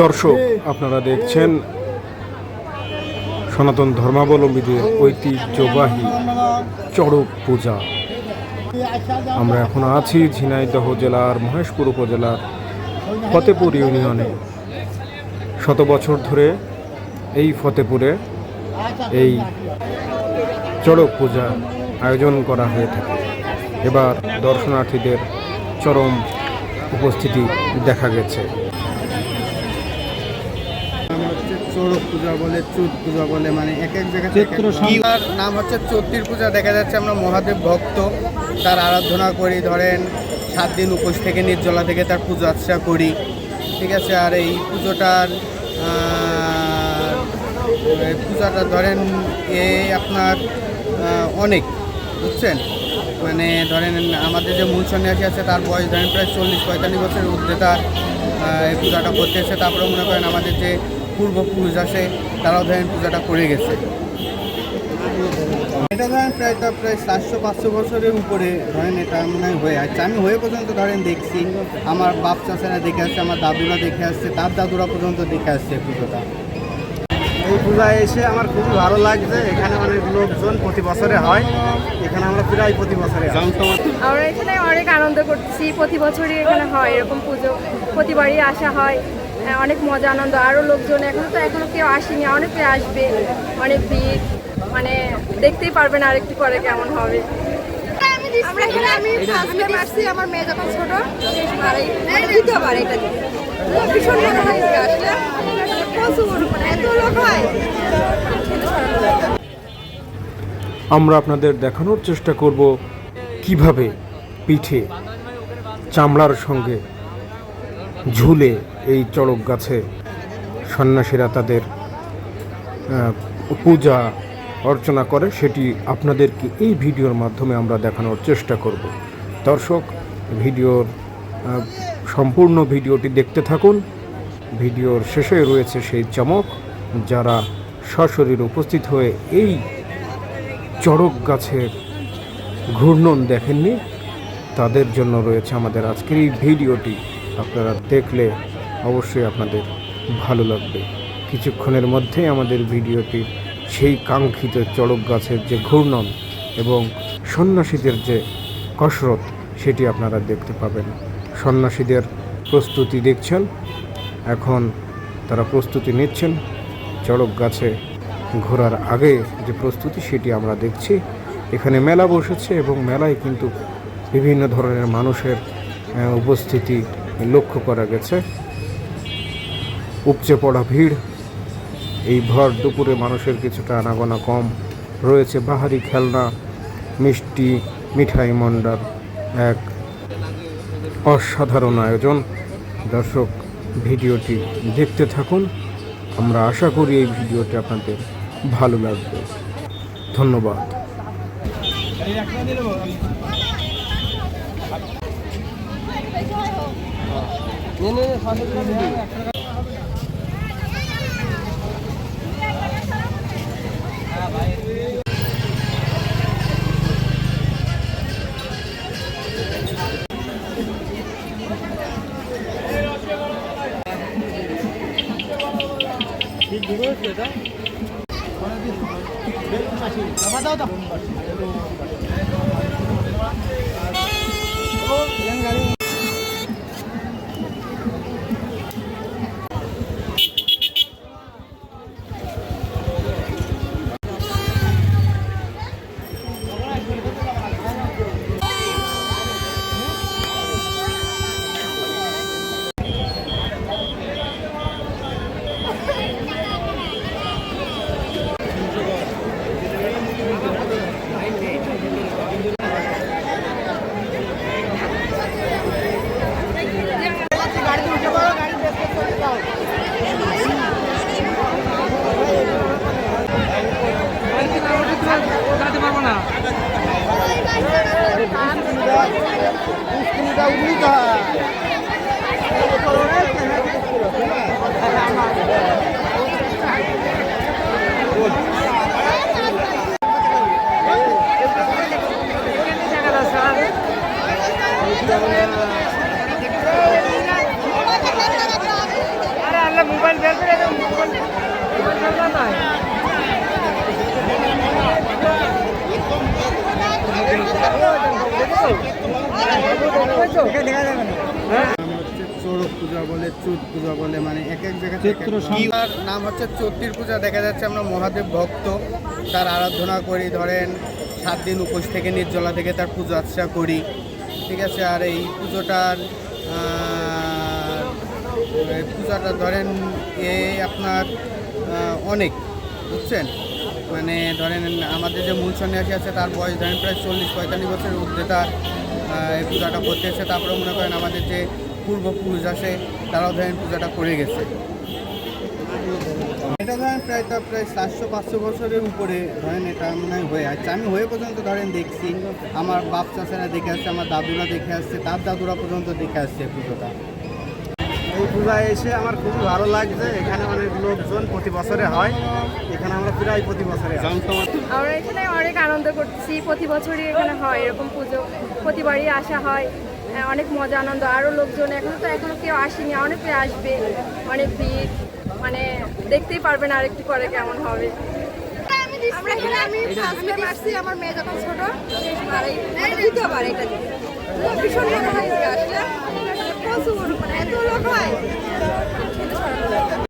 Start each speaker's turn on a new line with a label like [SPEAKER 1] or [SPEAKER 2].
[SPEAKER 1] দর্শক, আপনারা দেখছেন সনাতন ধর্মাবলম্বীদের ঐতিহ্যবাহী চড়ক পূজা। আমরা এখন আছি ঝিনাইদহ জেলার মহেশপুর উপজেলার ফতেপুর ইউনিয়নে। শত বছর ধরে এই ফতেপুরে এই চড়ক পূজার আয়োজন করা হয়ে থাকে। এবার দর্শনার্থীদের চরম উপস্থিতি দেখা গেছে।
[SPEAKER 2] চড়ক পূজা বলে, চুত পূজা বলে, মানে এক এক জায়গায় নাম হচ্ছে চৈত্রীর পূজা। দেখা যাচ্ছে আমরা মহাদেব ভক্ত, তার আরাধনা করি, ধরেন 7 দিন উপোস থেকে নির্জলা থেকে তার পূজা আর্চা করি, ঠিক আছে। আর এই পুজোটার ধরেন আপনার অনেক, বুঝছেন, মানে ধরেন আমাদের যে মূল সন্ন্যাসী আছে তার বয়স ধরেন প্রায় 40-45 বছরের ঊর্ধ্বে তার এই পূজাটা করতেছে। তারপরে মনে করেন আমাদের যে পূর্বপুরুষ আছে তারাও ধরেন পূজাটা করে গেছে। এটা ধরেন প্রায় 400-500 বছরের উপরে ধরেন এটা মনে হয় হয়ে আসছে। আমি হয়ে পর্যন্ত ধরেন দেখছি, আমার বাপ চাচারা দেখে আসছে, আমার দাদুরা দেখে আসছে, তার দাদুরা পর্যন্ত দেখে আসছে পুজোটা। এই পূজায় এসে আমার খুবই ভালো লাগছে। এখানে অনেক লোকজন প্রতি বছরে হয়, এখানে আমরা প্রায় প্রতি বছরে
[SPEAKER 3] আমরা এখানে অনেক আনন্দ করছি। প্রতি বছরই এখানে হয় এরকম পুজো, প্রতিবারই আসা হয়, অনেক মজা আনন্দ। আরও লোকজন এখনো কেউ আসেনি, অনেকে আসবে, অনেক ভিড়, মানে দেখতেই পারবেন আর একটু পরে কেমন হবে। আমি ফার্স্ট আসছি, আমার মেয়ে যখন ছোট, দ্বিতীয়বার এটা ভীষণ মজা লাগছে। আসলে
[SPEAKER 1] আমরা আপনাদের দেখানোর চেষ্টা করব কিভাবে পিঠে চামড়ার সঙ্গে ঝুলে এই চড়ক গাছে সন্ন্যাসীরা তাদের পূজা অর্চনা করে, সেটি আপনাদেরকে এই ভিডিওর মাধ্যমে আমরা দেখানোর চেষ্টা করব। দর্শক, ভিডিওর সম্পূর্ণ ভিডিওটি দেখতে থাকুন। ভিডিওর শেষে রয়েছে সেই চমক। যারা সশরীরে উপস্থিত হয়ে এই চড়ক গাছের ঘূর্ণন দেখেননি, তাদের জন্য রয়েছে আমাদের আজকের এই ভিডিওটি। আপনারা দেখলে অবশ্যই আপনাদের ভালো লাগবে। কিছুক্ষণের মধ্যেই আমাদের ভিডিওটি সেই কাঙ্ক্ষিত চড়ক গাছের যে ঘূর্ণন এবং সন্ন্যাসীদের যে কসরত, সেটি আপনারা দেখতে পাবেন। সন্ন্যাসীদের প্রস্তুতি দেখছেন, এখন তারা প্রস্তুতি নিচ্ছেন। চড়ক গাছে ঘোরার আগে যে প্রস্তুতি, সেটি আমরা দেখছি। এখানে মেলা বসেছে এবং মেলায় কিন্তু বিভিন্ন ধরনের মানুষের উপস্থিতি লক্ষ্য করা গেছে। উপচে পড়া ভিড়। এই ভর দুপুরে মানুষের কিছুটা আনাগোনা কম রয়েছে। বাহারি খেলনা, মিষ্টি, মিঠাই মন্ডার এক অসাধারণ আয়োজন। দর্শক, ভিডিওটি দেখতে থাকুন। আমরা আশা করি এই ভিডিওটি আপনাদের ভালো লাগবে। ধন্যবাদ।
[SPEAKER 2] হচ্ছে চড়ক পূজা বলে, চৈত পূজা বলে, মানে এক এক জায়গায় নাম হচ্ছে চৈত্রীর পূজা। দেখা যাচ্ছে আমরা মহাদেব ভক্ত, তার আরাধনা করি, ধরেন 7 দিন উপোস থেকে নির্জলা থেকে তার পুজো আর্চা করি, ঠিক আছে। আর এই পূজাটা ধরেন আপনার অনেক, বুঝছেন, মানে ধরেন আমাদের যে মূল সন্ন্যাসী আছে তার বয়স ধরেন প্রায় 40-45 বছরের ঊর্ধ্বে তার এই পূজাটা করতেছে। তারপরে মনে করেন আমাদের যে পূর্বপুরুষ আছে তারাও ধরেন পূজাটা করে গেছে। এটা ধরেন প্রায় 400-500 বছরের উপরে ধরেন এটা মনে হয় হয়ে আসছে। আমি হয়ে পর্যন্ত ধরেন দেখছি, আমার বাপ চাচারা দেখে আসছে, আমার দাদুরা দেখে আসছে, তার দাদুরা পর্যন্ত দেখে আসছে পুজোটা।
[SPEAKER 4] এই পূজায় এসে আমার খুবই ভালো লাগছে। এখানে অনেক লোকজন প্রতি বছরে হয়, এখানে আমরা প্রায় প্রতি বছরে আসি।
[SPEAKER 3] আমরা এখানে অনেক আনন্দ করছি, প্রতি বছরই এখানে হয় এরকম পুজো, প্রতিবারই আসা হয়, অনেক মজা আনন্দ। আরও লোকজন এখনো কেউ আসেনি, অনেকে আসবে, অনেক ভিড়, মানে দেখতেই পারবেন আর একটু পরে কেমন হবে।
[SPEAKER 5] আমরা এখানে আমি ফার্স্ট টাইম আসছি, আমার মেয়ে যখন ছোট, আর এই দ্বিতীয়বার এটা ভীষণ মজা হয়েছে আসলে, প্রচুর মানে এত লোক হয়।